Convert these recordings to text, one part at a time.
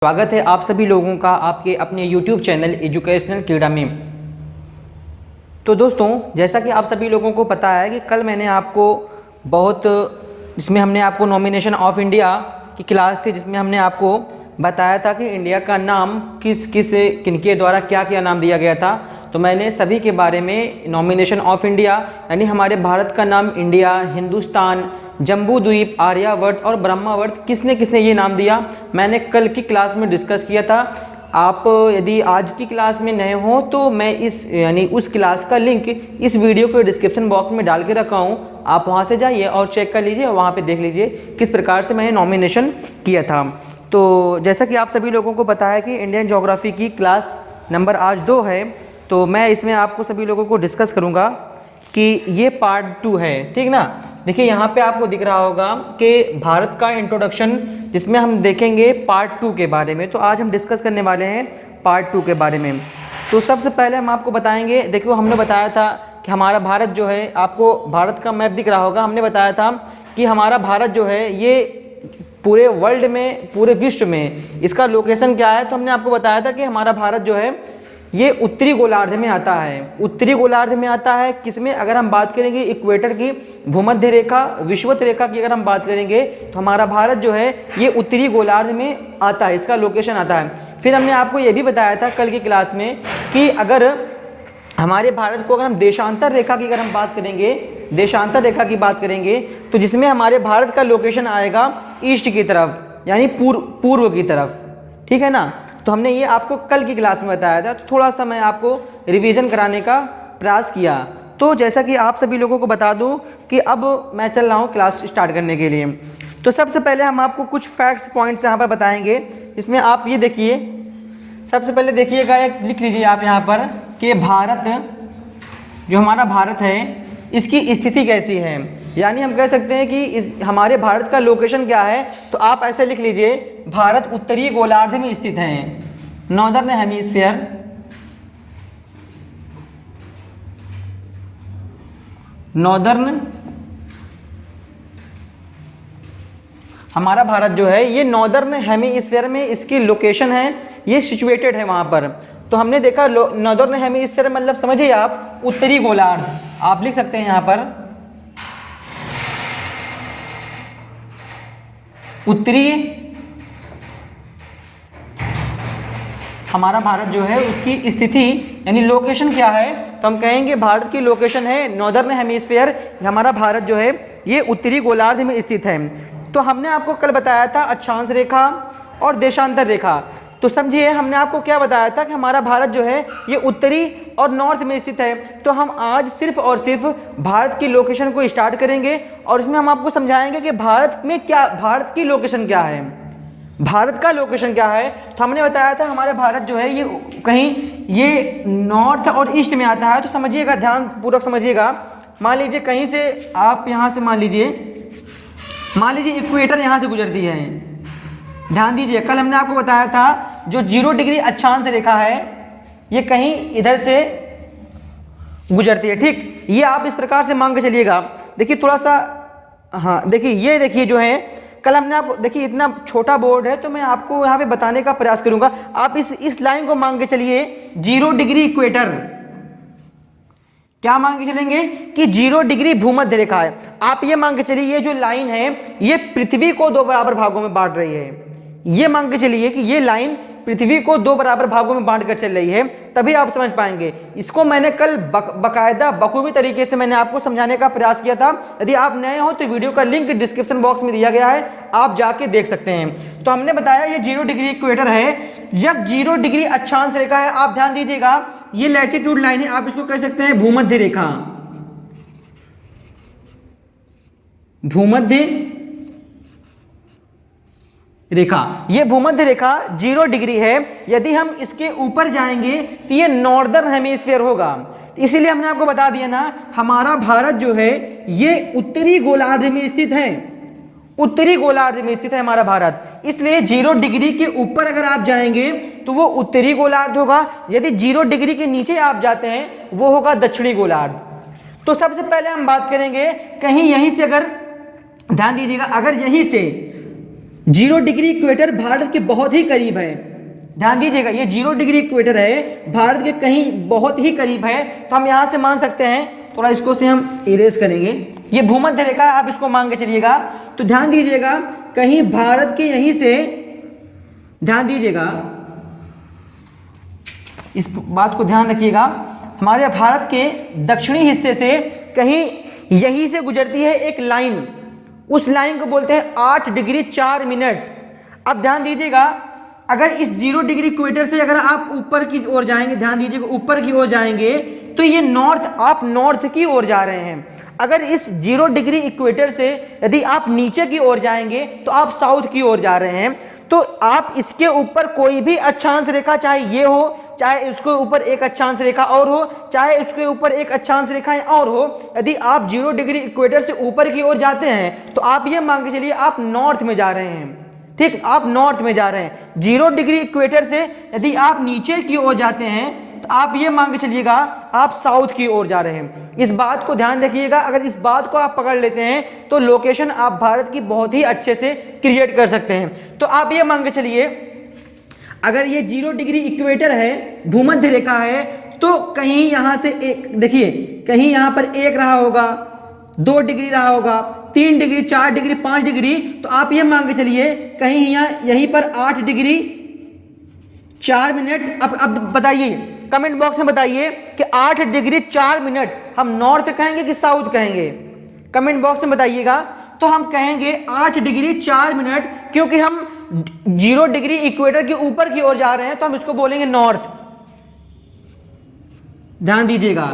स्वागत है आप सभी लोगों का आपके अपने YouTube चैनल एजुकेशनल क्रीड़ा में। तो दोस्तों, जैसा कि आप सभी लोगों को पता है कि कल मैंने आपको जिसमें हमने आपको नॉमिनेशन ऑफ इंडिया की क्लास थी, जिसमें हमने आपको बताया था कि इंडिया का नाम किनके द्वारा क्या नाम दिया गया था। तो मैंने सभी के बारे में नॉमिनेशन ऑफ इंडिया यानी हमारे भारत का नाम इंडिया, हिंदुस्तान, जम्बू द्वीप, आर्यावर्त और ब्रह्मावर्त किसने किसने ये नाम दिया, मैंने कल की क्लास में डिस्कस किया था। आप यदि आज की क्लास में नए हो तो मैं उस क्लास का लिंक इस वीडियो के डिस्क्रिप्शन बॉक्स में डाल के रखा हूँ, आप वहाँ से जाइए और चेक कर लीजिए और वहाँ पे देख लीजिए किस प्रकार से मैंने नॉमिनेशन किया था। तो जैसा कि आप सभी लोगों को पता है कि इंडियन ज्योग्राफी की क्लास नंबर आज 2 है, तो मैं इसमें आपको सभी लोगों को डिस्कस करूँगा कि ये पार्ट 2 है, ठीक ना। देखिए यहाँ पे आपको दिख रहा होगा कि भारत का इंट्रोडक्शन, जिसमें हम देखेंगे पार्ट 2 के बारे में। तो आज हम डिस्कस करने वाले हैं पार्ट 2 के बारे में। तो सबसे पहले हम आपको बताएंगे, देखो हमने बताया था कि हमारा भारत जो है, आपको भारत का मैप दिख रहा होगा, हमने बताया था कि हमारा भारत जो है ये पूरे वर्ल्ड में, पूरे विश्व में इसका लोकेशन क्या है। तो हमने आपको बताया था कि हमारा भारत जो है ये उत्तरी गोलार्ध में आता है। उत्तरी गोलार्ध में आता है किसमें, अगर हम बात करेंगे इक्वेटर की, भूमध्य रेखा, विषुवत रेखा की अगर हम बात करेंगे तो हमारा भारत जो है ये उत्तरी गोलार्ध में आता है, इसका लोकेशन आता है। फिर हमने आपको ये भी बताया था कल की क्लास में कि अगर हमारे भारत को, अगर हम देशांतर रेखा की अगर हम बात करेंगे, देशांतर रेखा की बात करेंगे तो जिसमें हमारे भारत का लोकेशन आएगा ईस्ट की तरफ, यानी पूर्व की तरफ, ठीक है ना। तो हमने ये आपको कल की क्लास में बताया था, तो थोड़ा सा मैं आपको रिवीजन कराने का प्रयास किया। तो जैसा कि आप सभी लोगों को बता दूं कि अब मैं चल रहा हूँ क्लास स्टार्ट करने के लिए। तो सबसे पहले हम आपको कुछ फैक्ट्स पॉइंट्स यहाँ पर बताएंगे, इसमें आप ये देखिए, सबसे पहले देखिएगा, एक लिख लीजिए आप यहाँ पर कि भारत, जो हमारा भारत है इसकी स्थिति कैसी है, यानी हम कह सकते हैं कि हमारे भारत का लोकेशन क्या है। तो आप ऐसे लिख लीजिए, भारत उत्तरी गोलार्ध में स्थित है, नॉर्दर्न हेमिस्फीयर, नॉर्दर्न, हमारा भारत जो है ये नॉर्दर्न हेमिस्फीयर में इसकी लोकेशन है, ये सिचुएटेड है वहाँ पर। तो हमने देखा नॉर्दर्न हेमिस्फीयर मतलब समझिए आप उत्तरी गोलार्ध, आप लिख सकते हैं यहाँ पर उत्तरी, हमारा भारत जो है उसकी स्थिति यानी लोकेशन क्या है, तो हम कहेंगे भारत की लोकेशन है नॉर्दर्न हेमिस्फीयर, हमारा भारत जो है ये उत्तरी गोलार्ध में स्थित है। तो हमने आपको कल बताया था अक्षांश रेखा और देशांतर रेखा। तो समझिए हमने आपको क्या बताया था कि हमारा भारत जो है ये उत्तरी और नॉर्थ में स्थित है। तो हम आज सिर्फ और सिर्फ भारत की लोकेशन को स्टार्ट करेंगे और इसमें हम आपको समझाएंगे कि भारत में क्या, भारत की लोकेशन क्या है, भारत का लोकेशन क्या है। तो हमने बताया था हमारे भारत जो है ये कहीं ये नॉर्थ और ईस्ट में आता है। तो समझिएगा, ध्यान पूर्वक समझिएगा, मान लीजिए कहीं से आप यहाँ से मान लीजिए इक्वेटर यहाँ से गुजरती है, ध्यान दीजिए, कल हमने आपको बताया था जो 0 डिग्री अक्षांश रेखा है ये कहीं इधर से गुजरती है, ठीक। ये आप इस प्रकार से मान के चलिएगा। देखिए थोड़ा सा, हाँ देखिए, ये देखिए जो है कल हमने आपको, देखिए इतना छोटा बोर्ड है तो मैं आपको यहाँ पे बताने का प्रयास करूंगा। आप इस लाइन को मान के चलिए 0 डिग्री इक्वेटर, क्या मान के चलेंगे कि 0 डिग्री भूमध्य रेखा है। आप ये मान के चलिए ये जो लाइन है ये पृथ्वी को 2 बराबर भागों में बांट रही है, ये मान के चलिए कि ये लाइन पृथ्वी को 2 बराबर भागों में बांट कर चल रही है, तभी आप समझ पाएंगे। इसको मैंने कल बकायदा बखूबी तरीके से मैंने आपको समझाने का प्रयास किया था। यदि आप नए हो तो वीडियो का लिंक डिस्क्रिप्शन बॉक्स में दिया गया है, आप जाके देख सकते हैं। तो हमने बताया ये 0 डिग्री इक्वेटर है, जब 0 डिग्री अक्षांश रेखा है, आप ध्यान दीजिएगा ये लैटिट्यूड लाइन है, आप इसको कह सकते हैं भूमध्य रेखा, भूमध्य रेखा, ये भूमध्य रेखा 0 डिग्री है। यदि हम इसके ऊपर जाएंगे तो ये नॉर्दर्न हेमिस्फीयर होगा। इसीलिए हमने आपको बता दिया ना, हमारा भारत जो है ये उत्तरी गोलार्ध में स्थित है, उत्तरी गोलार्ध में स्थित है हमारा भारत। इसलिए 0 डिग्री के ऊपर अगर आप जाएंगे तो वो उत्तरी गोलार्ध होगा, यदि 0 डिग्री के नीचे आप जाते हैं वो होगा दक्षिणी गोलार्ध। तो सबसे पहले हम बात करेंगे कहीं यहीं से, अगर ध्यान दीजिएगा, अगर यहीं से जीरो डिग्री इक्वेटर भारत के बहुत ही करीब है। ध्यान दीजिएगा, ये 0 डिग्री इक्वेटर है, भारत के कहीं बहुत ही करीब है। तो हम यहाँ से मान सकते हैं, थोड़ा इसको से हम इरेज करेंगे, ये भूमध्य रेखा है, आप इसको मान के चलिएगा। तो ध्यान दीजिएगा, कहीं भारत के यहीं से, ध्यान दीजिएगा, इस बात को ध्यान रखिएगा, हमारे भारत के दक्षिणी हिस्से से कहीं यहीं से गुजरती है एक लाइन, उस लाइन को बोलते हैं 8 डिग्री 4 मिनट। अब ध्यान दीजिएगा, अगर इस 0 डिग्री इक्वेटर से अगर आप ऊपर की ओर जाएंगे, ध्यान दीजिएगा ऊपर की ओर जाएंगे, तो ये नॉर्थ, आप नॉर्थ की ओर जा रहे हैं। अगर इस 0 डिग्री इक्वेटर से यदि आप नीचे की ओर जाएंगे तो आप साउथ की ओर जा रहे हैं। तो आप इसके ऊपर कोई भी अक्षांश रेखा, चाहे ये हो, चाहे इसके ऊपर एक अक्षांश रेखा और हो, चाहे इसके ऊपर एक अक्षांश रेखा और हो, यदि आप 0 डिग्री इक्वेटर से ऊपर की ओर जाते हैं तो आप ये मान के चलिए आप नॉर्थ में जा रहे हैं। ठीक, आप नॉर्थ में जा रहे हैं। 0 डिग्री इक्वेटर से यदि आप नीचे की ओर जाते हैं तो आप ये मान के चलिएगा आप साउथ की ओर जा रहे हैं। इस बात को ध्यान रखिएगा, अगर इस बात को आप पकड़ लेते हैं तो लोकेशन आप भारत की बहुत ही अच्छे से क्रिएट कर सकते हैं। तो आप ये मान के चलिए, अगर ये 0 डिग्री इक्वेटर है, भूमध्य रेखा है, तो कहीं यहां से एक, देखिए कहीं यहां पर 1 रहा होगा, 2 डिग्री रहा होगा, 3 डिग्री, 4 डिग्री, 5 डिग्री, तो आप ये मान के चलिए कहीं यहीं पर 8 डिग्री 4 मिनट। अब बताइए, कमेंट बॉक्स में बताइए कि 8 डिग्री 4 मिनट हम नॉर्थ कहेंगे कि साउथ कहेंगे, कमेंट बॉक्स में बताइएगा। तो हम कहेंगे 8 डिग्री 4 मिनट, क्योंकि हम 0 डिग्री इक्वेटर के ऊपर की ओर जा रहे हैं, तो हम इसको बोलेंगे नॉर्थ। ध्यान दीजिएगा,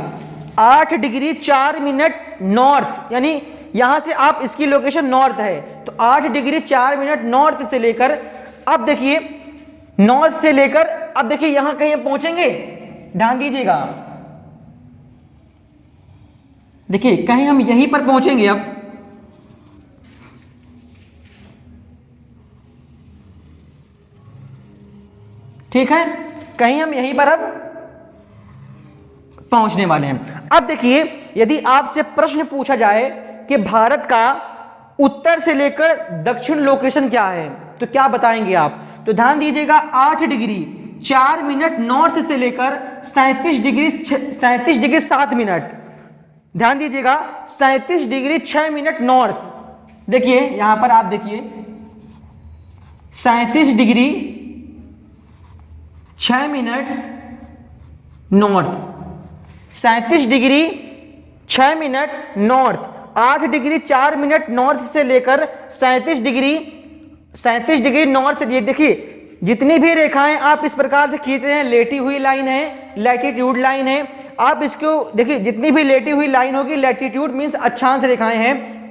8 डिग्री 4 मिनट नॉर्थ, यानी यहां से आप, इसकी लोकेशन नॉर्थ है, तो 8 डिग्री 4 मिनट नॉर्थ से लेकर, अब देखिए नॉर्थ से लेकर, अब देखिए यहां कहीं पहुंचेंगे, ध्यान दीजिएगा, देखिए कहीं हम यहीं पर पहुंचेंगे। अब ठीक है, कहीं हम यहीं पर अब पहुंचने वाले हैं। अब देखिए, यदि आपसे प्रश्न पूछा जाए कि भारत का उत्तर से लेकर दक्षिण लोकेशन क्या है, तो क्या बताएंगे आप? तो ध्यान दीजिएगा, 8 डिग्री 4 मिनट नॉर्थ से लेकर 37 डिग्री 7 मिनट, ध्यान दीजिएगा 37 डिग्री 6 मिनट नॉर्थ। देखिए यहां पर आप देखिए 37 degree 6 minute north, 37 degree 6 minute north, 8 degree 4 minute north से लेकर 37 डिग्री नॉर्थ से। देखिए जितनी भी रेखाएं आप इस प्रकार से खींच रहे हैं, लेटी हुई लाइन है, लैटिट्यूड लाइन है, आप इसको देखिए, जितनी भी लेटी हुई लाइन होगी, लैटिट्यूड मींस अक्षांश रेखाएं हैं।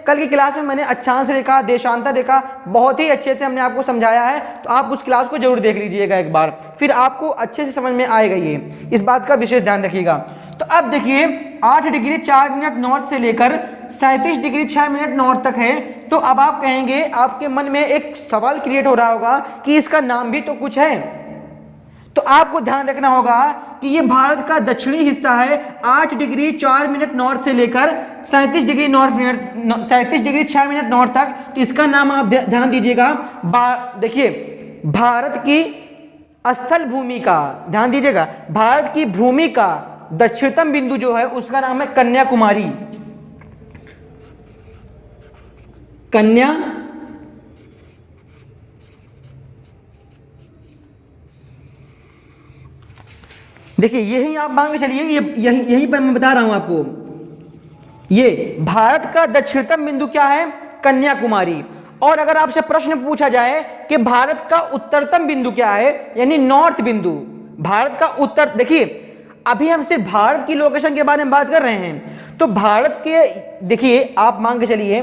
कल की क्लास में मैंने अक्षांश रेखा, देशांतर रेखा बहुत ही अच्छे से हमने आपको समझाया है, तो आप उस क्लास को जरूर देख लीजिएगा एक बार, फिर आपको अच्छे से समझ में आएगा। ये इस बात का विशेष ध्यान रखिएगा। तो अब देखिए 8 डिग्री 4 मिनट नॉर्थ से लेकर 37 डिग्री 6 मिनट नॉर्थ तक है। तो अब आप कहेंगे, आपके मन में एक सवाल क्रिएट हो रहा होगा कि इसका नाम भी तो कुछ है। तो आपको ध्यान रखना होगा कि ये भारत का दक्षिणी हिस्सा है, 8 डिग्री 4 मिनट नॉर्थ से लेकर 37 डिग्री 6 मिनट नॉर्थ तक। तो इसका नाम आप ध्यान दीजिएगा, देखिए भारत की स्थल भूमि का, ध्यान दीजिएगा, भारत की भूमि का दक्षिणतम बिंदु जो है उसका नाम है कन्याकुमारी। देखिए यही आप मान के चलिए, यहीं पर मैं बता रहा हूं आपको, ये भारत का दक्षिणतम बिंदु क्या है? कन्याकुमारी। और अगर आपसे प्रश्न पूछा जाए कि भारत का उत्तरतम बिंदु क्या है, यानी नॉर्थ बिंदु, भारत का उत्तर, देखिए अभी हम सिर्फ भारत की लोकेशन के बारे में बात कर रहे हैं, तो भारत के, देखिए आप मान के चलिए,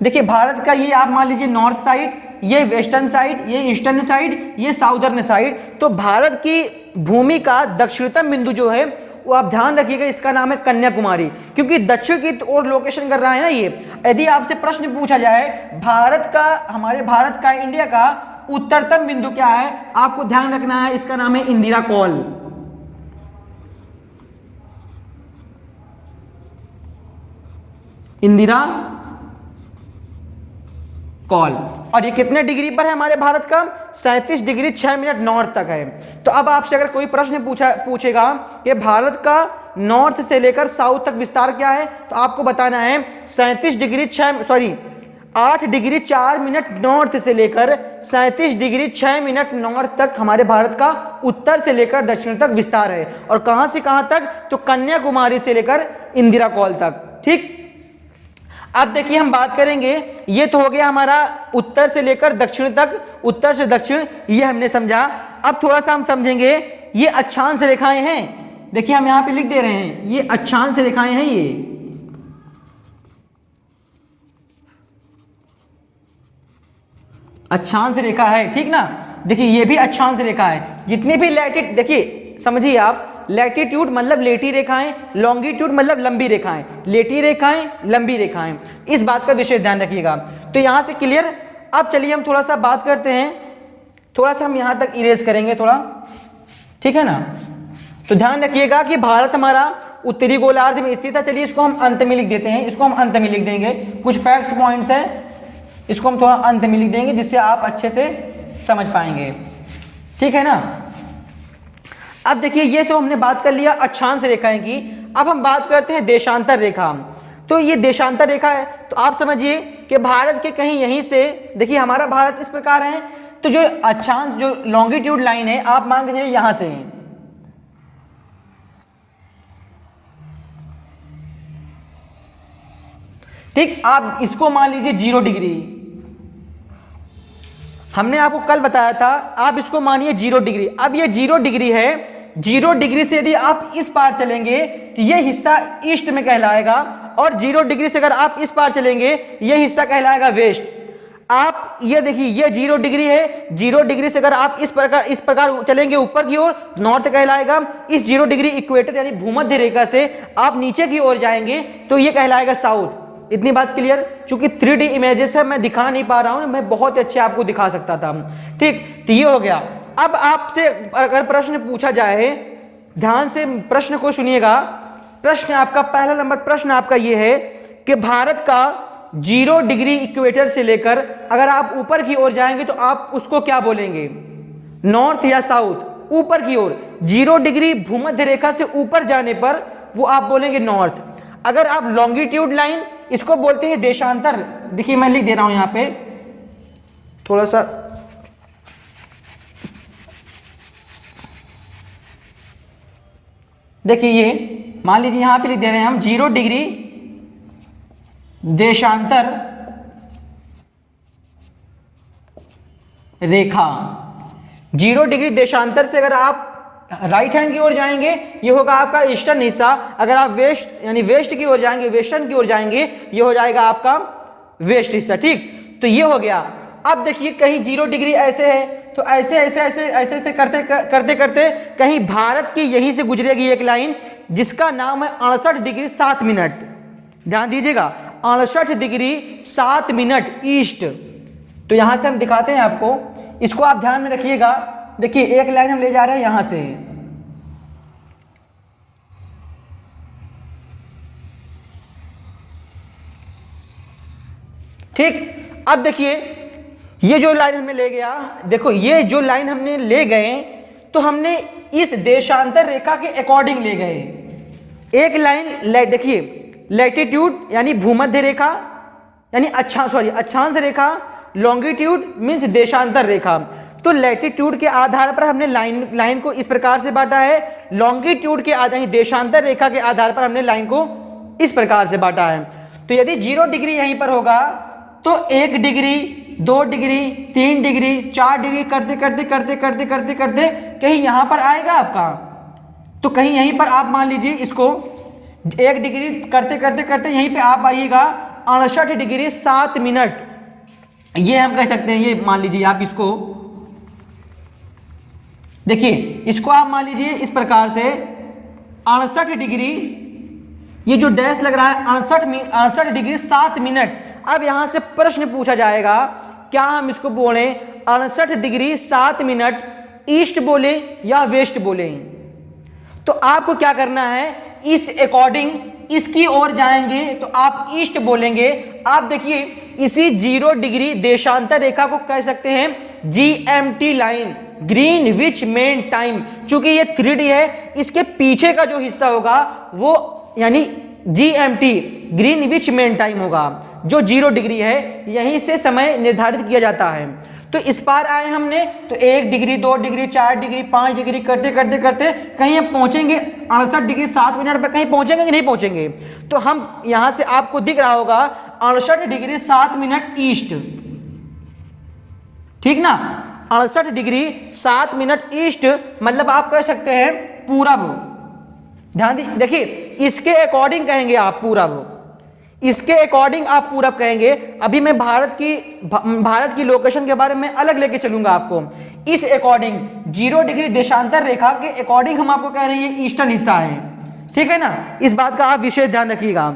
देखिए भारत का ये आप मान लीजिए नॉर्थ साइड, ये वेस्टर्न साइड, ये ईस्टर्न साइड, ये साउदर्न साइड। तो भारत की भूमि का दक्षिणतम बिंदु जो है वो आप ध्यान रखिएगा, इसका नाम है कन्याकुमारी, क्योंकि दक्षिण की ओर लोकेशन कर रहा है ना ये। यदि आपसे प्रश्न पूछा जाए भारत का, हमारे भारत का, इंडिया का उत्तरतम बिंदु क्या है, आपको ध्यान रखना है, इसका नाम है इंदिरा कॉल। इंदिरा कॉल। और ये कितने डिग्री पर है हमारे भारत का? 37 डिग्री 6 मिनट नॉर्थ तक है। तो अब आपसे अगर कोई प्रश्न पूछेगा कि भारत का नॉर्थ से लेकर साउथ तक विस्तार क्या है, तो आपको बताना है 8 डिग्री 4 मिनट नॉर्थ से लेकर 37 डिग्री 6 मिनट नॉर्थ तक हमारे भारत का उत्तर से लेकर दक्षिण तक विस्तार है। और कहां से कहां तक? तो कन्याकुमारी से लेकर इंदिरा कॉल तक। ठीक, अब देखिए हम बात करेंगे, ये तो हो गया हमारा उत्तर से लेकर दक्षिण तक, उत्तर से दक्षिण, ये हमने समझा। अब थोड़ा सा हम समझेंगे, ये अक्षांश रेखाएं हैं। देखिए हम यहां पे लिख दे रहे हैं, ये अक्षांश रेखाएं हैं, ये अक्षांश रेखा है, ठीक ना। देखिए ये भी अक्षांश रेखा है। जितनी भी लैटिट्यूड, देखिए समझिए आप, लैटिट्यूड मतलब लेटी रेखाएं, लॉन्गिट्यूड मतलब लंबी रेखाएं, लेटी रेखाएं, लंबी रेखाएं, इस बात का विशेष ध्यान रखिएगा। तो यहां से क्लियर। अब चलिए हम थोड़ा सा बात करते हैं, थोड़ा सा हम यहां तक इरेज करेंगे थोड़ा, ठीक है ना। तो ध्यान रखिएगा कि भारत हमारा उत्तरी गोलार्ध में स्थित है। चलिए इसको हम अंत में लिख देते हैं, इसको हम अंत में लिख देंगे। कुछ फैक्ट्स पॉइंट्स हैं, इसको हम थोड़ा अंत में लिख देंगे जिससे आप अच्छे से समझ पाएंगे, ठीक है ना। अब देखिए ये तो हमने बात कर लिया अक्षांश रेखाएं की। अब हम बात करते हैं देशांतर रेखा। तो ये देशांतर रेखा है, तो आप समझिए कि भारत के कहीं यहीं से, देखिए हमारा भारत इस प्रकार है, तो जो अक्षांश, जो लॉन्गिट्यूड लाइन है, आप मान के चलिए यहां से है, ठीक। आप इसको मान लीजिए 0 डिग्री, हमने आपको कल बताया था, आप इसको मानिए 0 डिग्री। अब ये 0 डिग्री है, 0 डिग्री से यदि आप इस पार चलेंगे तो ये हिस्सा ईस्ट में कहलाएगा, और 0 डिग्री से अगर आप इस पार चलेंगे ये हिस्सा कहलाएगा वेस्ट। आप ये देखिए, ये 0 डिग्री है, 0 डिग्री से अगर आप इस प्रकार चलेंगे ऊपर की ओर, नॉर्थ कहलाएगा। इस 0 डिग्री इक्वेटर यानी भूमध्य रेखा से आप नीचे की ओर जाएंगे तो ये कहलाएगा साउथ। इतनी बात क्लियर। चूंकि 3D इमेजेस है, मैं दिखा नहीं पा रहा हूं, मैं बहुत अच्छे आपको दिखा सकता था, ठीक। तो ये हो गया। अब आपसे अगर प्रश्न पूछा जाए, ध्यान से प्रश्न को सुनिएगा। प्रश्न आपका, पहला नंबर प्रश्न आपका ये है कि भारत का 0 डिग्री इक्वेटर से लेकर अगर आप ऊपर की ओर जाएंगे तो आप उसको क्या बोलेंगे, नॉर्थ या साउथ? ऊपर की ओर 0 डिग्री भूमध्य रेखा से ऊपर जाने पर वो आप बोलेंगे नॉर्थ। अगर आप लॉन्गिट्यूड लाइन, इसको बोलते हैं देशांतर। देखिए मैं लिख दे रहा हूं यहां पे थोड़ा सा, देखिए ये मान लीजिए यहां पे लिख दे रहे हैं हम 0 डिग्री देशांतर रेखा। 0 डिग्री देशांतर से अगर आप राइट हैंड की ओर जाएंगे ये होगा आपका ईस्टर्न हिस्सा, अगर आप वेस्ट यानी वेस्ट की ओर जाएंगे, वेस्टर्न की ओर जाएंगे, ये हो जाएगा आपका वेस्ट हिस्सा, ठीक। तो ये हो गया। अब देखिए कहीं 0 डिग्री ऐसे है, तो ऐसे ऐसे ऐसे ऐसे ऐसे करते करते करते कहीं भारत की यहीं से गुजरेगी एक लाइन जिसका नाम है 68 डिग्री 7 मिनट। ध्यान दीजिएगा, 68 डिग्री 7 मिनट ईस्ट। तो यहां से हम दिखाते हैं आपको, इसको आप ध्यान में रखिएगा। देखिए एक लाइन हम ले जा रहे हैं यहां से, ठीक। अब देखिए ये जो लाइन हमने ले गया, देखो ये जो लाइन हमने ले गए तो हमने इस देशांतर रेखा के अकॉर्डिंग ले गए। एक लाइन देखिए, लैटिट्यूड यानी भूमध्य रेखा यानी अक्षांश रेखा, लॉन्गिट्यूड मीन्स देशांतर रेखा। तो लैटिट्यूड के आधार पर हमने लाइन को इस प्रकार से बांटा है, लॉन्गिट्यूड के आधार यानी देशांतर रेखा के आधार पर हमने लाइन को इस प्रकार से बांटा है। तो यदि 0 डिग्री यहीं पर होगा तो 1 डिग्री, 2 डिग्री, 3 डिग्री, 4 डिग्री करते करते करते करते करते करते कहीं यहां पर आएगा आपका। तो कहीं यहीं पर आप मान लीजिए इसको 1 डिग्री करते करते करते यहीं पे आप आइएगा 68 डिग्री 7 मिनट, ये हम कह सकते हैं। ये मान लीजिए आप इसको, देखिए इसको आप मान लीजिए इस प्रकार से 68 डिग्री, ये जो डैश लग रहा है 68 डिग्री 7 मिनट। अब यहां से प्रश्न पूछा जाएगा, क्या हम इसको बोले 68 डिग्री 7 मिनट ईस्ट बोले या वेस्ट बोले? तो आपको क्या करना है, इस अकॉर्डिंग इसकी ओर जाएंगे तो आप ईस्ट बोलेंगे। आप देखिए इसी 0 डिग्री देशांतर रेखा को कह सकते हैं GMT line, Greenwich main time. चूंकि ये 3D है, इसके पीछे का जो हिस्सा होगा वो यानी GMT ग्रीनविच मेन टाइम होगा, जो 0 डिग्री है, यहीं से समय निर्धारित किया जाता है। तो इस पार आए हमने तो 1 डिग्री 2 डिग्री 4 डिग्री 5 डिग्री करते करते करते कहीं हम पहुंचेंगे 68 डिग्री 7 मिनट पर, कहीं पहुंचेंगे कि नहीं पहुंचेंगे। तो हम यहां से आपको दिख रहा होगा 68 डिग्री 7 मिनट ईस्ट, ठीक ना, 68 डिग्री 7 मिनट ईस्ट, मतलब आप कह सकते हैं पूरब। ध्यान देखिए इसके अकॉर्डिंग कहेंगे आप पूरब, इसके अकॉर्डिंग आप पूरब कहेंगे। अभी मैं भारत की लोकेशन के बारे में अलग लेके चलूंगा आपको। इस अकॉर्डिंग 0 डिग्री देशांतर रेखा के अकॉर्डिंग हम आपको कह रहे हैं ये ईस्टर्न हिस्सा है, ठीक है ना। इस बात का आप विशेष ध्यान रखिएगा।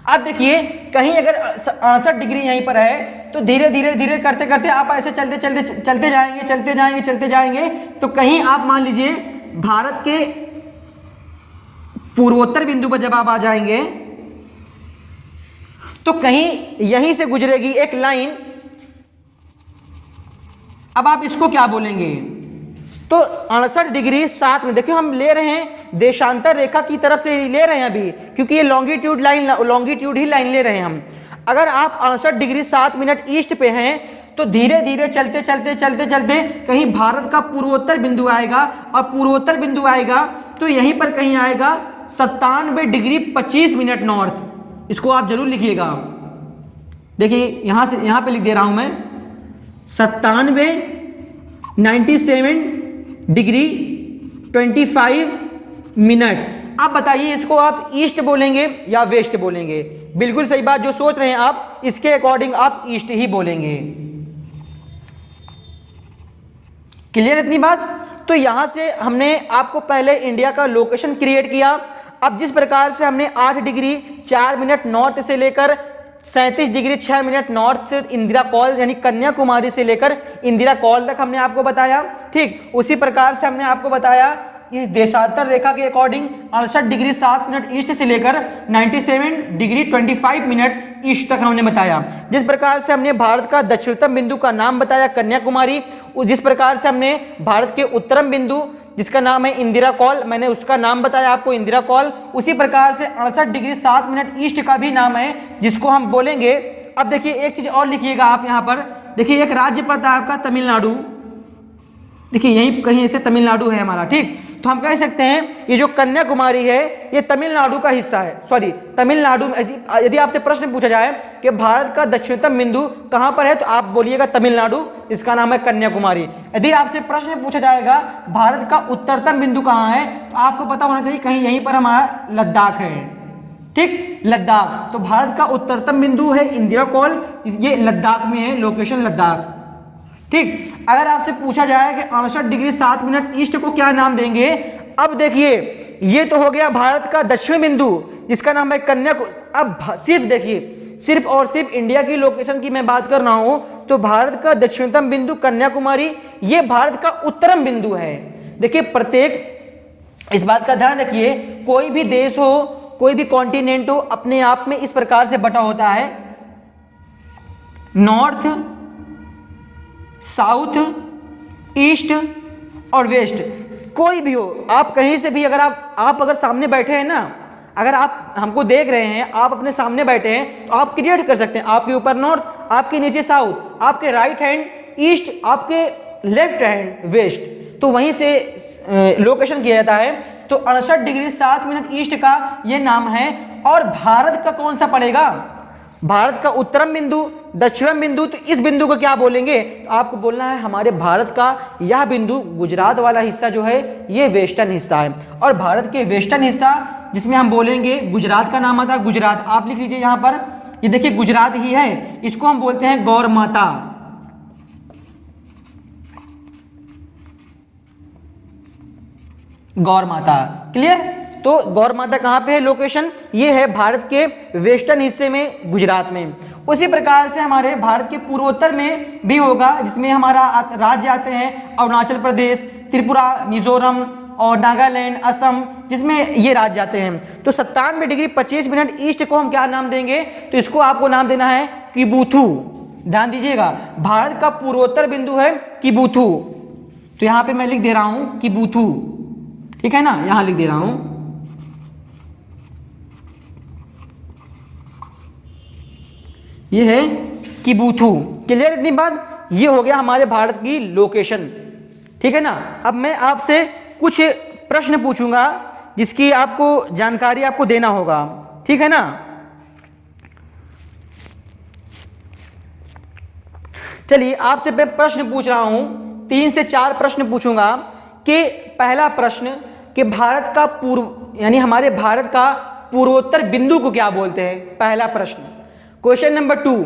अब देखिए कहीं अगर 68 डिग्री यहीं पर है तो धीरे धीरे धीरे करते करते आप ऐसे चलते जाएंगे तो कहीं आप मान लीजिए भारत के पूर्वोत्तर बिंदु पर जब आप आ जाएंगे तो कहीं यहीं से गुजरेगी एक लाइन। अब आप इसको क्या बोलेंगे, तो 68 डिग्री 7 में देखिए हम ले रहे हैं देशांतर रेखा की तरफ से ले रहे हैं अभी, क्योंकि ये लॉन्गिट्यूड ही लाइन ले रहे हैं हम। अगर आप 68 डिग्री 7 मिनट ईस्ट पे हैं तो धीरे धीरे चलते कहीं भारत का पूर्वोत्तर बिंदु आएगा, और पूर्वोत्तर बिंदु आएगा तो यहीं पर कहीं आएगा 97 डिग्री 25 मिनट नॉर्थ। इसको आप जरूर लिखिएगा। देखिए यहां पे लिख दे रहा हूं मैं 97 डिग्री 25 मिनट। अब बताइए इसको आप ईस्ट बोलेंगे या वेस्ट बोलेंगे। बिल्कुल सही बात जो सोच रहे हैं आप, इसके अकॉर्डिंग आप ईस्ट ही बोलेंगे। क्लियर इतनी बात। तो यहां से हमने आपको पहले इंडिया का लोकेशन क्रिएट किया। अब जिस प्रकार से हमने 8 डिग्री 4 मिनट नॉर्थ से लेकर 37 degree 6 minute north Indira call यानी कन्याकुमारी से लेकर इंदिरा कॉल तक हमने आपको बताया, ठीक उसी प्रकार से हमने आपको बताया इस देशांतर रेखा के अकॉर्डिंग 68 डिग्री 7 मिनट ईस्ट से लेकर 97 डिग्री 25 मिनट ईस्ट तक हमने बताया। जिस प्रकार से हमने भारत का दक्षिणतम बिंदु का नाम बताया कन्याकुमारी, जिस प्रकार से हमने भारत के उत्तरम बिंदु जिसका नाम है इंदिरा कॉल, मैंने उसका नाम बताया आपको इंदिरा कॉल, उसी प्रकार से 68 डिग्री 7 मिनट ईस्ट का भी नाम है जिसको हम बोलेंगे। अब देखिए एक चीज और लिखिएगा आप यहाँ पर, देखिए एक राज्य पड़ता है आपका तमिलनाडु, देखिए यहीं कहीं ऐसे तमिलनाडु है हमारा, ठीक। तो हम कह सकते हैं ये जो कन्याकुमारी है ये तमिलनाडु का हिस्सा है, सॉरी तमिलनाडु। यदि आपसे प्रश्न पूछा जाए कि भारत का दक्षिणतम बिंदु कहां पर है तो आप बोलिएगा तमिलनाडु, इसका नाम है कन्याकुमारी। यदि आपसे प्रश्न पूछा जाएगा भारत का उत्तरतम बिंदु कहां है तो आपको पता होना चाहिए कहीं यहीं पर हमारा लद्दाख है, ठीक, लद्दाख। तो भारत का उत्तरतम बिंदु है इंदिरा कॉल, ये लद्दाख में है, लोकेशन लद्दाख, ठीक। अगर आपसे पूछा जाए कि 68 डिग्री 7 मिनट ईस्ट को क्या नाम देंगे, अब देखिए ये तो हो गया भारत का दक्षिण बिंदु जिसका नाम है कन्याकुमारी। अब सिर्फ देखिए सिर्फ और सिर्फ इंडिया की लोकेशन की मैं बात कर रहा हूं तो भारत का दक्षिणतम बिंदु कन्याकुमारी ये भारत का उत्तरम बिंदु है। देखिए प्रत्येक इस बात का ध्यान रखिए, कोई भी देश हो कोई भी कॉन्टिनेंट हो अपने आप में इस प्रकार से बटा होता है, नॉर्थ, साउथ, ईस्ट और वेस्ट। कोई भी हो आप कहीं से भी अगर आप अगर सामने बैठे हैं ना, अगर आप हमको देख रहे हैं, आप अपने सामने बैठे हैं तो आप क्रिएट कर सकते हैं, आपके ऊपर नॉर्थ, आपके नीचे साउथ, आपके राइट हैंड ईस्ट, आपके लेफ्ट हैंड वेस्ट, तो वहीं से लोकेशन किया जाता है। तो 68 डिग्री 7 मिनट ईस्ट का ये नाम है। और भारत का कौन सा पड़ेगा, भारत का उत्तरम बिंदु, दक्षिणम बिंदु, तो इस बिंदु को क्या बोलेंगे, तो आपको बोलना है हमारे भारत का यह बिंदु गुजरात वाला हिस्सा जो है ये वेस्टर्न हिस्सा है। और भारत के वेस्टर्न हिस्सा जिसमें हम बोलेंगे गुजरात का नाम आता है गुजरात, आप लिख लीजिए यहाँ पर, ये देखिए गुजरात ही है, इसको हम बोलते हैं गौर माता। गौर माता, क्लियर। तो गौर माता कहाँ पे है लोकेशन, ये है भारत के वेस्टर्न हिस्से में गुजरात में। उसी प्रकार से हमारे भारत के पूर्वोत्तर में भी होगा जिसमें हमारा राज्य आते हैं अरुणाचल प्रदेश, त्रिपुरा, मिजोरम, और नागालैंड, असम, जिसमें ये राज्य जाते हैं। तो 97 डिग्री 25 मिनट ईस्ट को हम क्या नाम देंगे, तो इसको आपको नाम देना है किबुथु। ध्यान दीजिएगा, भारत का पूर्वोत्तर बिंदु है किबुथु। तो यहां पे मैं लिख दे रहा हूं किबुथु, ठीक है ना, यहां लिख दे रहा हूं। ये है किबुथु। क्लियर इतनी बात? ये हो गया हमारे भारत की लोकेशन, ठीक है ना। अब मैं आपसे कुछ प्रश्न पूछूंगा जिसकी आपको जानकारी आपको देना होगा, ठीक है ना। चलिए आपसे मैं प्रश्न पूछ रहा हूं, 3 से 4 प्रश्न पूछूंगा। कि पहला प्रश्न कि भारत का पूर्व यानी हमारे भारत का पूर्वोत्तर बिंदु को क्या बोलते हैं, पहला प्रश्न। क्वेश्चन नंबर 2,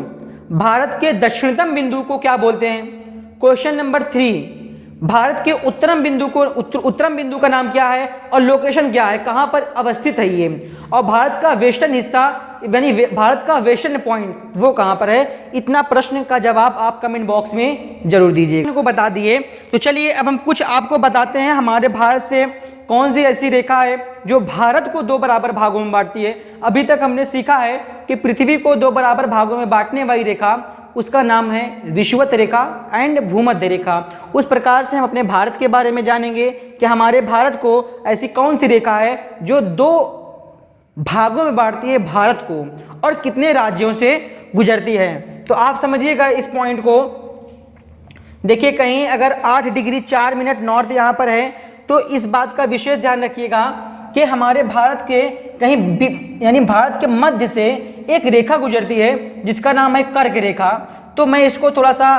भारत के दक्षिणतम बिंदु को क्या बोलते हैं। क्वेश्चन नंबर 3, भारत के उत्तरम बिंदु को उत्तरम बिंदु का नाम क्या है और लोकेशन क्या है, कहां पर अवस्थित है ये। और भारत का वेस्टर्न हिस्सा यानी भारत का वेस्टर्न पॉइंट वो कहां पर है। इतना प्रश्न का जवाब आप कमेंट बॉक्स में जरूर दीजिए। को बता दिए, तो चलिए अब हम कुछ आपको बताते हैं हमारे भारत से कौन सी ऐसी रेखा है जो भारत को 2 बराबर भागों में बांटती है। अभी तक हमने सीखा है कि पृथ्वी को 2 बराबर भागों में बांटने वाली रेखा, उसका नाम है विषुवत रेखा एंड भूमध्य रेखा। उस प्रकार से हम अपने भारत के बारे में जानेंगे कि हमारे भारत को ऐसी कौन सी रेखा है जो 2 भागों में बांटती है भारत को और कितने राज्यों से गुजरती है। तो आप समझिएगा इस पॉइंट को। देखिए कहीं अगर 8 डिग्री 4 मिनट नॉर्थ यहाँ पर है तो इस बात का विशेष ध्यान रखिएगा कि हमारे भारत के कहीं यानी भारत के मध्य से एक रेखा गुजरती है जिसका नाम है कर्क रेखा। तो मैं इसको थोड़ा सा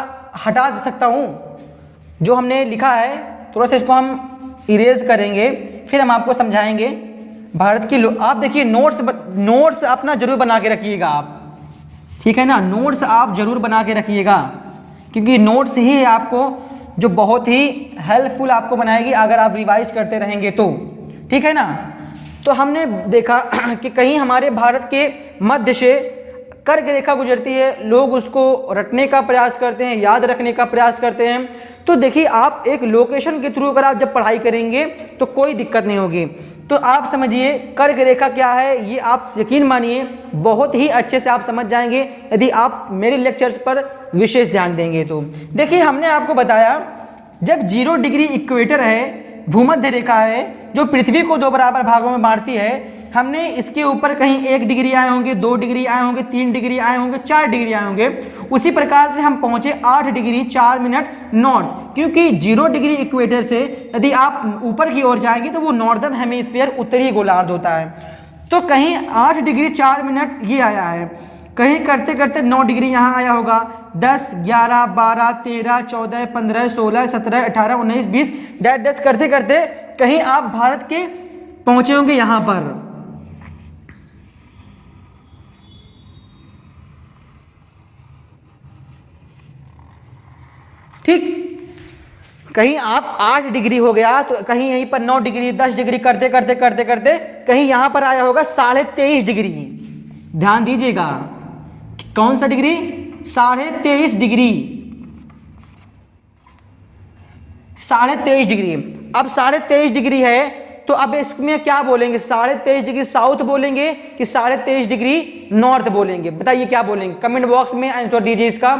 हटा सकता हूँ, जो हमने लिखा है थोड़ा सा इसको हम इरेज करेंगे, फिर हम आपको समझाएंगे भारत की। आप देखिए नोट्स अपना जरूर बना के रखिएगा आप, ठीक है ना। नोट्स आप जरूर बना के रखिएगा क्योंकि नोट्स ही है आपको जो बहुत ही हेल्पफुल आपको बनाएगी अगर आप रिवाइज करते रहेंगे तो, ठीक है ना। तो हमने देखा कि कहीं हमारे भारत के मध्य से कर्क रेखा गुजरती है, लोग उसको रटने का प्रयास करते हैं, याद रखने का प्रयास करते हैं। तो देखिए आप एक लोकेशन के थ्रू अगर आप जब पढ़ाई करेंगे तो कोई दिक्कत नहीं होगी। तो आप समझिए कर्क रेखा क्या है, ये आप यकीन मानिए बहुत ही अच्छे से आप समझ जाएंगे यदि आप मेरे लेक्चर्स पर विशेष ध्यान देंगे। तो देखिए हमने आपको बताया जब 0 डिग्री इक्वेटर है, भूमध्य रेखा है जो पृथ्वी को 2 बराबर भागों में बांटती है, हमने इसके ऊपर कहीं 1 डिग्री आए होंगे, 2 डिग्री आए होंगे, 3 डिग्री आए होंगे, 4 डिग्री आए होंगे। उसी प्रकार से हम पहुंचे 8 डिग्री 4 मिनट नॉर्थ, क्योंकि 0 डिग्री इक्वेटर से यदि आप ऊपर की ओर जाएंगे तो वो नॉर्दर्न हेमिस्फीयर उत्तरी गोलार्ध होता है। तो कहीं 8 डिग्री 4 मिनट ये आया है, कहीं करते करते 9 डिग्री यहाँ आया होगा, 10, 11, 12, 13, 14, 15, 16, 17, 18, 19, 20 डैश करते करते कहीं आप भारत के पहुंचे होंगे यहाँ पर। ठीक, कहीं आप 8 डिग्री हो गया तो कहीं यहीं पर 9 डिग्री 10 डिग्री करते करते करते करते कहीं यहां पर आया होगा 23.5 डिग्री। ध्यान दीजिएगा कौन सा डिग्री, 23.5 डिग्री, 23.5 डिग्री। अब 23.5 डिग्री है तो अब इसमें क्या बोलेंगे, 23.5 डिग्री साउथ बोलेंगे कि 23.5 डिग्री नॉर्थ बोलेंगे, बताइए क्या बोलेंगे, कमेंट बॉक्स में आंसर दीजिए इसका।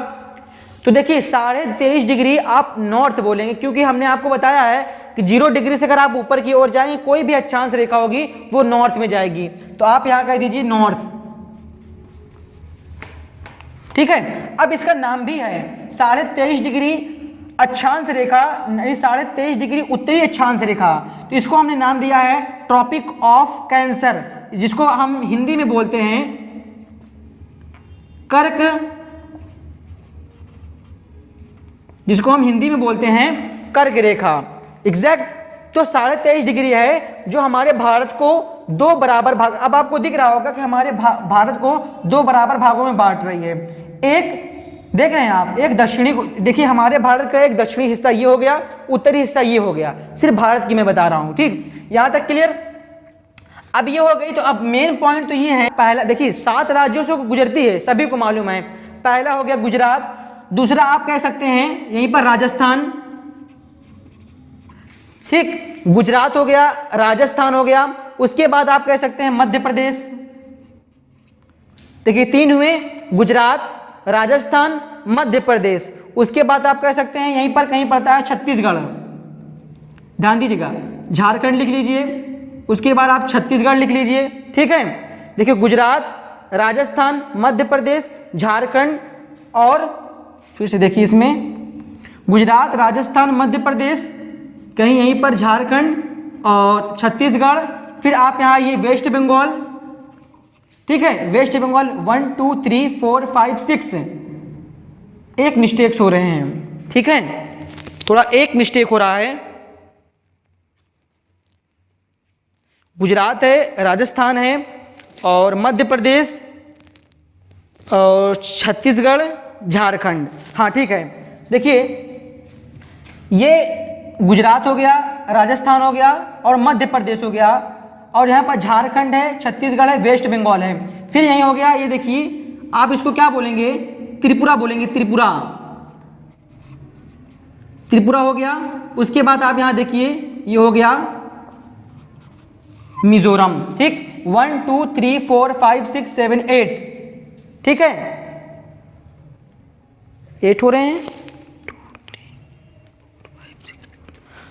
तो देखिए 23.5 डिग्री आप नॉर्थ बोलेंगे क्योंकि हमने आपको बताया है कि 0 डिग्री से अगर आप ऊपर की ओर जाएंगे कोई भी अक्षांश रेखा होगी वो नॉर्थ में जाएगी। तो आप यहां कह दीजिए नॉर्थ, ठीक है। अब इसका नाम भी है 23.5 डिग्री अक्षांश रेखा, यानी 23.5 डिग्री उत्तरी अक्षांश रेखा। तो इसको हमने नाम दिया है ट्रॉपिक ऑफ कैंसर, जिसको हम हिंदी में बोलते हैं कर्क, जिसको हम हिंदी में बोलते हैं कर्क रेखा। एग्जैक्ट तो 23.5 डिग्री है जो हमारे भारत को 2 बराबर भाग, अब आपको दिख रहा होगा कि हमारे भारत को 2 बराबर भागों में बांट रही है। एक देख रहे हैं आप, एक दक्षिणी, देखिए हमारे भारत का एक दक्षिणी हिस्सा ये हो गया, उत्तरी हिस्सा ये हो गया, सिर्फ भारत की मैं बता रहा हूं, ठीक, यहां तक क्लियर। अब ये हो गई, तो अब मेन पॉइंट तो ये है, पहला देखिए 7 राज्यों से गुजरती है, सभी को मालूम है। पहला हो गया गुजरात, दूसरा आप कह सकते हैं यहीं पर राजस्थान, ठीक, गुजरात हो गया, राजस्थान हो गया, उसके बाद आप कह सकते हैं मध्य प्रदेश। देखिए 3 हुए, गुजरात, राजस्थान, मध्य प्रदेश। उसके बाद आप कह सकते हैं यहीं पर कहीं पड़ता है छत्तीसगढ़, ध्यान दीजिएगा, झारखंड लिख लीजिए, उसके बाद आप छत्तीसगढ़ लिख लीजिए, ठीक है। देखिए गुजरात, राजस्थान, मध्य प्रदेश, झारखंड, और फिर से देखिए इसमें गुजरात, राजस्थान, मध्य प्रदेश, कहीं यहीं पर झारखंड और छत्तीसगढ़, फिर आप यहाँ ये वेस्ट बंगाल, ठीक है, वेस्ट बंगाल 1 2 3 4 5 6, एक मिस्टेक्स हो रहे हैं, ठीक है, थोड़ा एक मिस्टेक हो रहा है। गुजरात है, राजस्थान है और मध्य प्रदेश और छत्तीसगढ़, झारखंड, हाँ ठीक है। देखिए ये गुजरात हो गया, राजस्थान हो गया और मध्य प्रदेश हो गया, और यहाँ पर झारखंड है, छत्तीसगढ़ है, वेस्ट बंगाल है, फिर यही हो गया, ये देखिए आप इसको क्या बोलेंगे, त्रिपुरा बोलेंगे, त्रिपुरा, त्रिपुरा हो गया। उसके बाद आप यहाँ देखिए ये हो गया मिजोरम, ठीक, 1 2 3 4 5 6 7 8, ठीक है, 8 हो रहे हैं।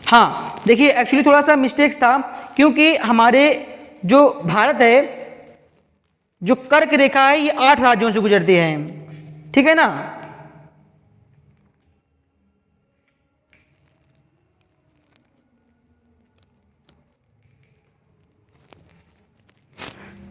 हाँ देखिए एक्चुअली थोड़ा सा मिस्टेक्स था, क्योंकि हमारे जो भारत है, जो कर्क रेखा है, ये 8 राज्यों से गुजरती है, ठीक है ना।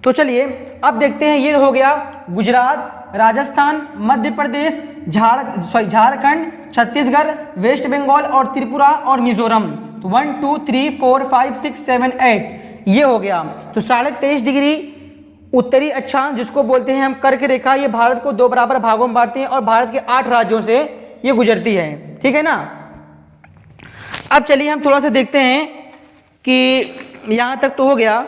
तो चलिए अब देखते हैं, ये हो गया गुजरात, राजस्थान, मध्य प्रदेश, झारखंड, छत्तीसगढ़, वेस्ट बंगाल और त्रिपुरा और मिजोरम। तो 1 2 3 4 5 6 7 8 ये हो गया। तो 23.5 डिग्री उत्तरी अक्षांश जिसको बोलते हैं हम कर्क रेखा, ये भारत को 2 बराबर भागों में बांटते हैं और भारत के 8 राज्यों से ये गुजरती है, ठीक है ना। अब चलिए हम थोड़ा सा देखते हैं कि यहाँ तक तो हो गया।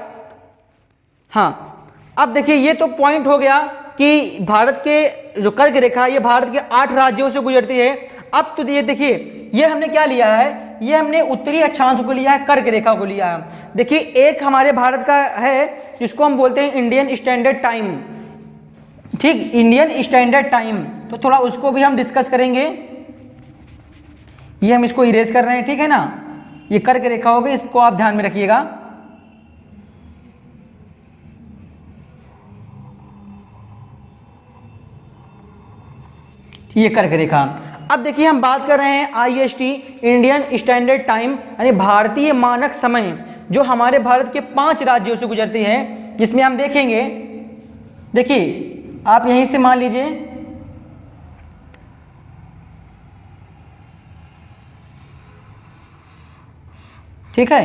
हाँ अब देखिए ये तो पॉइंट हो गया कि भारत के जो कर्क रेखा ये भारत के 8 राज्यों से गुजरती है। अब तो ये देखिए ये हमने क्या लिया है, ये हमने उत्तरी अक्षांश को लिया है, कर्क रेखा को लिया है। देखिए एक हमारे भारत का है जिसको हम बोलते हैं इंडियन स्टैंडर्ड टाइम, ठीक, इंडियन स्टैंडर्ड टाइम, तो थोड़ा उसको भी हम डिस्कस करेंगे। ये हम इसको इरेज कर रहे हैं, ठीक है ना, ये कर्क रेखा होगी, इसको आप ध्यान में रखिएगा। ये कर्क रेखा। अब देखिए हम बात कर रहे हैं IST, इंडियन स्टैंडर्ड टाइम, यानी भारतीय मानक समय, जो हमारे भारत के 5 राज्यों से गुजरती है, जिसमें हम देखेंगे, देखिए आप यहीं से मान लीजिए, ठीक है,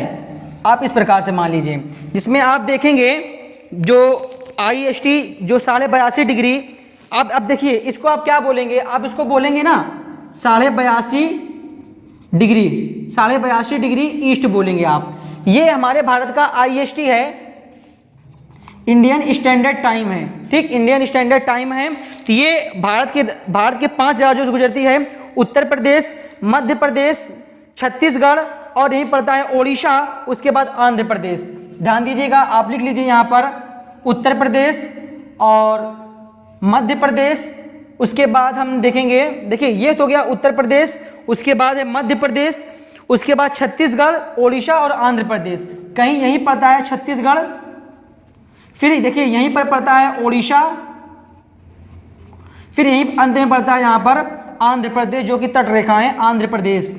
आप इस प्रकार से मान लीजिए, जिसमें आप देखेंगे जो IST जो 82.5 डिग्री, अब देखिए इसको आप क्या बोलेंगे, आप इसको बोलेंगे ना 82.5 डिग्री, 82.5 डिग्री ईस्ट बोलेंगे आप। ये हमारे भारत का IST है, इंडियन स्टैंडर्ड टाइम है, ठीक, इंडियन स्टैंडर्ड टाइम है। तो ये भारत के 5 राज्यों से गुजरती है, उत्तर प्रदेश, मध्य प्रदेश, छत्तीसगढ़ और यहीं पड़ता है ओडिशा, उसके बाद आंध्र प्रदेश। ध्यान दीजिएगा, आप लिख लीजिए यहाँ पर उत्तर प्रदेश और मध्य प्रदेश, उसके बाद हम देखेंगे, देखिए ये तो गया उत्तर प्रदेश, उसके बाद है मध्य प्रदेश, उसके बाद छत्तीसगढ़, ओडिशा और आंध्र प्रदेश, कहीं यहीं पड़ता है छत्तीसगढ़, फिर देखिए यहीं पर पड़ता है ओडिशा, फिर यहीं अंत में पड़ता है यहाँ पर आंध्र प्रदेश, जो कि तट रेखा है आंध्र प्रदेश,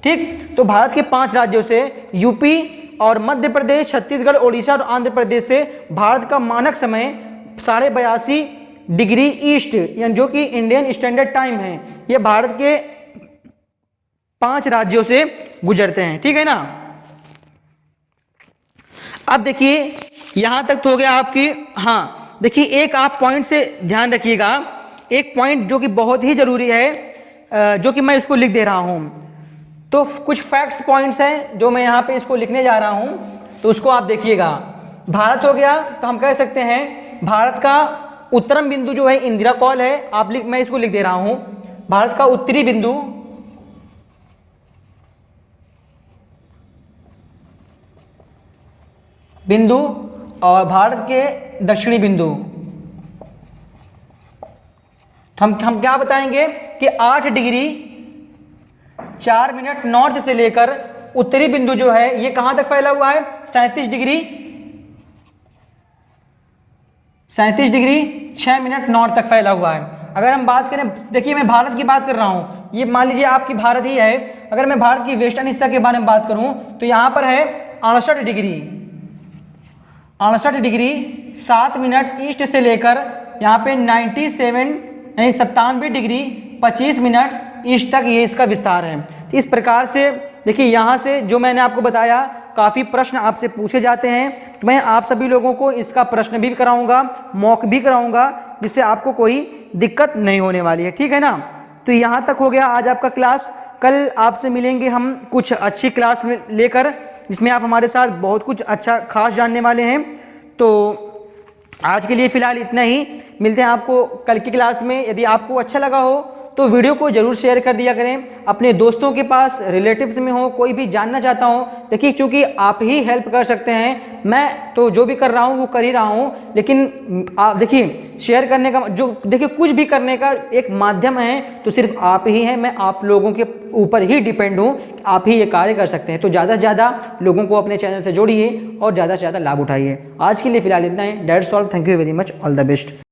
ठीक। तो भारत के 5 राज्यों से यूपी और मध्य प्रदेश, छत्तीसगढ़, ओडिशा और आंध्र प्रदेश से भारत का मानक समय 82.5 डिग्री ईस्ट, यानी जो कि इंडियन स्टैंडर्ड टाइम है, ये भारत के 5 राज्यों से गुजरते हैं, ठीक है ना। अब देखिए यहां तक तो हो गया आपकी। हाँ देखिए एक आप पॉइंट से ध्यान रखिएगा, एक पॉइंट जो कि बहुत ही जरूरी है, जो कि मैं इसको लिख दे रहा हूं। तो कुछ फैक्ट्स पॉइंट्स हैं जो मैं यहाँ पे इसको लिखने जा रहा हूँ, तो उसको आप देखिएगा। भारत हो गया, तो हम कह सकते हैं भारत का उत्तरम बिंदु जो है इंदिरा कॉल है, मैं इसको लिख दे रहा हूँ। भारत का उत्तरी बिंदु बिंदु और भारत के दक्षिणी बिंदु। तो हम क्या बताएंगे कि 8 डिग्री 4 मिनट नॉर्थ से लेकर उत्तरी बिंदु जो है ये कहां तक फैला हुआ है, 37 डिग्री 6 मिनट नॉर्थ तक फैला हुआ है। अगर हम बात करें, देखिए मैं भारत की बात कर रहा हूं, ये मान लीजिए आपकी भारत ही है। अगर मैं भारत की वेस्टर्न हिस्सा के बारे में बात करूं तो यहां पर है 68 डिग्री 7 मिनट ईस्ट से लेकर यहाँ पे 97 डिग्री 25 मिनट ईस्ट तक ये इसका विस्तार है। तो इस प्रकार से देखिए यहाँ से जो मैंने आपको बताया काफ़ी प्रश्न आपसे पूछे जाते हैं। तो मैं आप सभी लोगों को इसका प्रश्न भी कराऊंगा, मॉक भी कराऊंगा, जिससे आपको कोई दिक्कत नहीं होने वाली है, ठीक है ना। तो यहाँ तक हो गया आज आपका क्लास। कल आपसे मिलेंगे हम कुछ अच्छी क्लास लेकर, जिसमें आप हमारे साथ बहुत कुछ अच्छा खास जानने वाले हैं। तो आज के लिए फ़िलहाल इतना ही, मिलते हैं आपको कल की क्लास में। यदि आपको अच्छा लगा हो तो वीडियो को ज़रूर शेयर कर दिया करें अपने दोस्तों के पास, रिलेटिव्स में हो, कोई भी जानना चाहता हो। देखिए चूँकि आप ही हेल्प कर सकते हैं, मैं तो जो भी कर रहा हूँ वो कर ही रहा हूँ, लेकिन आप देखिए शेयर करने का जो देखिए कुछ भी करने का एक माध्यम है तो सिर्फ आप ही हैं। मैं आप लोगों के ऊपर ही डिपेंड हूँ, आप ही ये कार्य कर सकते हैं। तो ज़्यादा से ज़्यादा लोगों को अपने चैनल से जोड़िए और ज़्यादा से ज़्यादा लाभ उठाइए। आज के लिए फ़िलहाल इतना ही। That's all, thank you very much, all the best.